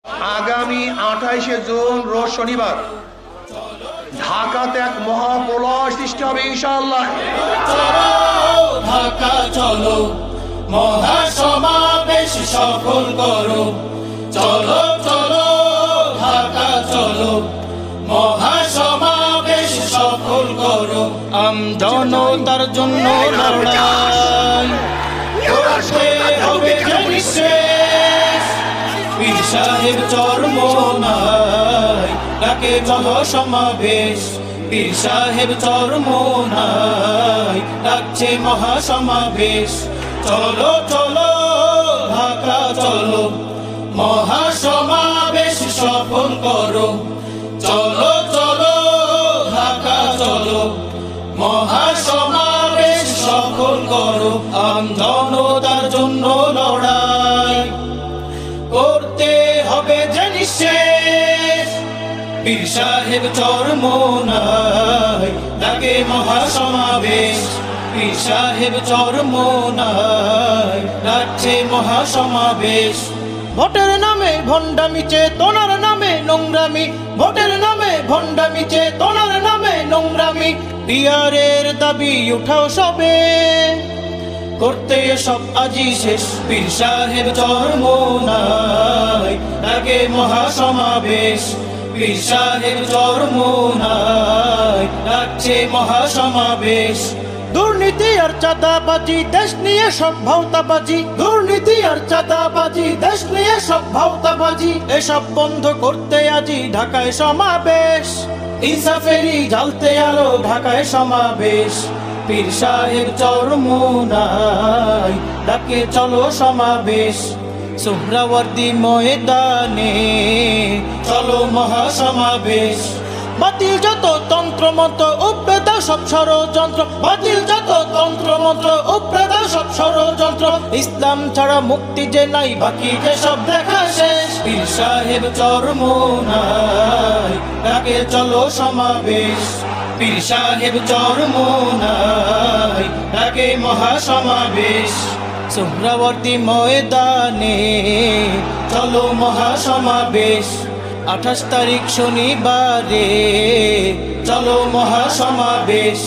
আগামী 28শে জুন রোজ শনিবার ঢাকাতে এক মহাপ্রলয় সৃষ্টি হবে ইনশাআল্লাহ। ঢাকা চলো, মহাসমাবেশ সফল করো। চলো চলো ঢাকা চলো, মহাসমাবেশ সফল করো। আমজনতার জন্য লড়াই করতে হবে শেষ। পীর সাহেব চরমোনাই ডাকে মহাসমাবেশ। পীর সাহেব চরমোনাই ডাকছে মহাসমাবেশ। চলো চলো ঢাকা চলো, মহাসমাবেশ সফল করো। চলো চলো ঢাকা চলো, মহাসমাবেশ সফল করো। আমজনতার জন্য লড়াই করতে হবে যে নিঃশেষ। পীর সাহেব চরমোনাই ডাকে মহাসমাবেশ। পীর সাহেব চরমোনাই ডাকছে মহাসমাবেশ। ভোটের নামে ভণ্ডামি চেতনার নামে নোংরামি, ভোটের নামে ভণ্ডামি চেতনার নামে নোংরামি। পিয়ারের দাবি উঠাও সবে, করতে সব আজি শেষ। পীর সাহেব চরমোনাই ডাকে মহাসমাবেশ। পীর সাহেব চরমোনাই ডাকছে মহাসমাবেশ। দুর্নীতি আর চাঁদাবাজি দেশ নিয়ে সব ভাওতাবাজি, দুর্নীতি আর চাঁদাবাজি দেশ নিয়ে সব ভাওতাবাজি। এসব বন্ধ করতে আজি ঢাকায় সমাবেশ। ইনসাফেরই জ্বালতে আলো ঢাকায় সমাবেশ। পীর সাহেব চরমোনাই ডাকে চলো সমাবেশ। সোহরাওয়ার্দী ময়দানে চলো মহাসমাবেশ। বাতিল যত তন্ত্র মন্ত্র উপড়ে দাও সব ষড়যন্ত্র, বাতিল যত তন্ত্র মন্ত্র উপড়ে দাও সব ষড়যন্ত্র। ইসলাম ছাড়া মুক্তি যে নাই, বাকি যে সব দেখা শেষ। পীর সাহেব চরমোনাই ডাকে চলো সমাবেশ। পীর সাহেব চরমোনাই ডাকে মহাসমাবেশ। সোহরাওয়ার্দী ময়দানে চলো মহাসমাবেশ। 28 তারিখ শনিবারে চলো মহাসমাবেশ।